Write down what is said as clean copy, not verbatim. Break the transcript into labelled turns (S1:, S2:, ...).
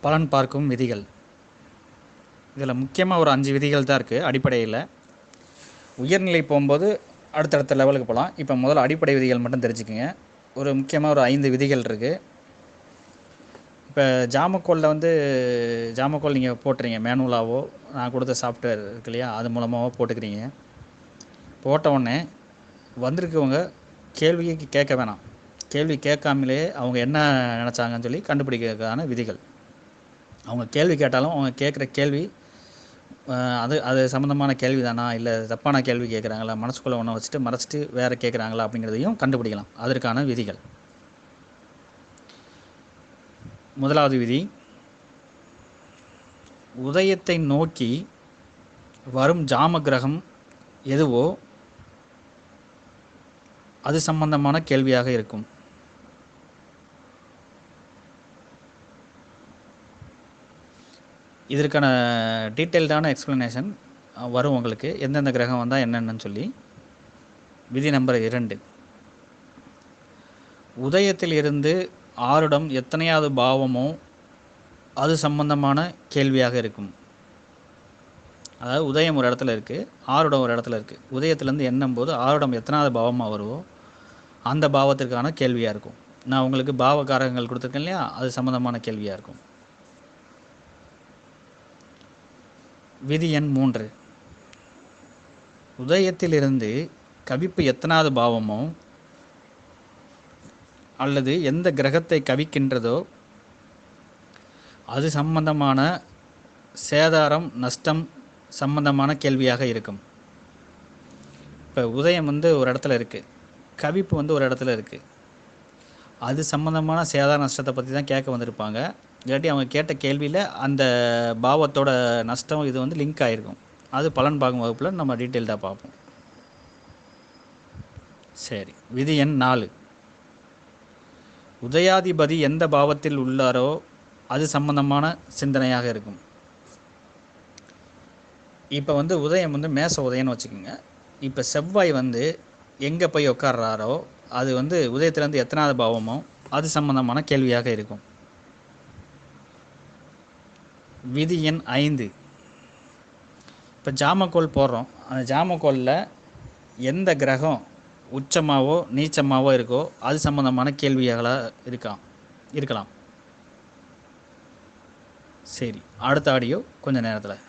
S1: பலன் பார்க்கும் விதிகள். இதில் முக்கியமாக ஒரு 5 விதிகள் தான் இருக்குது. அடிப்படையில் உயர்நிலை போகும்போது அடுத்தடுத்த லெவலுக்கு போகலாம். இப்போ முதல்ல அடிப்படை விதிகள் மட்டும் தெரிஞ்சுக்கோங்க. ஒரு முக்கியமாக ஒரு 5 விதிகள் இருக்குது. இப்போ ஜாமக்கோல் நீங்கள் போட்டுறீங்க, மேனுவலாவோ நான் கொடுத்த சாஃப்ட்வேர் இருக்கு இல்லையா, அது மூலமாகவோ போட்டுக்கிறீங்க. போட்ட உடனே வந்திருக்கவங்க கேள்வியை கேட்க வேணாம். கேள்வி கேட்காமலே அவங்க என்ன நினச்சாங்கன்னு சொல்லி கண்டுபிடிக்கிறதுக்கான விதிகள். அவங்க கேள்வி கேட்டாலும் அவங்க கேட்குற கேள்வி அது சம்மந்தமான கேள்வி தானா, இல்லை தப்பான கேள்வி கேட்குறாங்களா, மனசுக்குள்ளே ஒன்று வச்சுட்டு மறைச்சிட்டு வேறு கேட்குறாங்களா அப்படிங்கிறதையும் கண்டுபிடிக்கலாம். அதற்கான விதிகள். முதலாவது விதி, உதயத்தை நோக்கி வரும் ஜாம கிரகம் எதுவோ அது சம்பந்தமான கேள்வியாக இருக்கும். இதற்கான டீட்டெயில்டான எக்ஸ்ப்ளனேஷன் வரும் உங்களுக்கு, எந்தெந்த கிரகம் வந்தால் என்னென்னு சொல்லி. விதி நம்பர் 2, உதயத்தில் இருந்து ஆருடம் எத்தனையாவது பாவமோ அது சம்பந்தமான கேள்வியாக இருக்கும். அதாவது உதயம் ஒரு இடத்துல இருக்குது, ஆருடம் ஒரு இடத்துல இருக்குது. உதயத்திலேருந்து எண்ணும் போது ஆருடம் எத்தனாவது பாவமாக வருவோ அந்த பாவத்திற்கான கேள்வியாக இருக்கும். நான் உங்களுக்கு பாவகாரகங்கள் கொடுத்துருக்கேன் இல்லையா, அது சம்மந்தமான கேள்வியாக இருக்கும். விதி எண் 3, உதயத்திலிருந்து கவிப்பு எத்தனாவது பாவமோ அல்லது எந்த கிரகத்தை கவிக்கின்றதோ அது சம்பந்தமான சேதாரம் நஷ்டம் சம்பந்தமான கேள்வியாக இருக்கும். இப்போ உதயம் ஒரு இடத்துல இருக்குது, கவிப்பு ஒரு இடத்துல இருக்குது. அது சம்பந்தமான சேதார நஷ்டத்தை பற்றி தான் கேட்க வந்திருப்பாங்க. இல்லாட்டி அவங்க கேட்ட கேள்வியில் அந்த பாவத்தோட நஷ்டம் இது லிங்க் ஆகிருக்கும். அது பலன் பார்க்கும் வகுப்பில் நம்ம டீட்டெயில்டாக பார்ப்போம். சரி, விதி எண் 4, உதயாதிபதி எந்த பாவத்தில் உள்ளாரோ அது சம்பந்தமான சிந்தனையாக இருக்கும். இப்போ உதயம் மேச உதயம்னு வச்சுக்கோங்க. இப்போ செவ்வாய் எங்கே போய் உட்கார்றாரோ அது உதயத்திலேருந்து எத்தனாவது பாவமோ அது சம்பந்தமான கேள்வியாக இருக்கும். விதி எண் 5, இப்போ ஜாமக்கோல் போடுறோம். அந்த ஜாமக்கோலில் எந்த கிரகம் உச்சமாவோ நீச்சமாவோ இருக்கோ அது சம்பந்தமான கேள்வியாக இருக்கலாம். சரி, அடுத்த ஆடியோ கொஞ்சம் நேரத்தில்.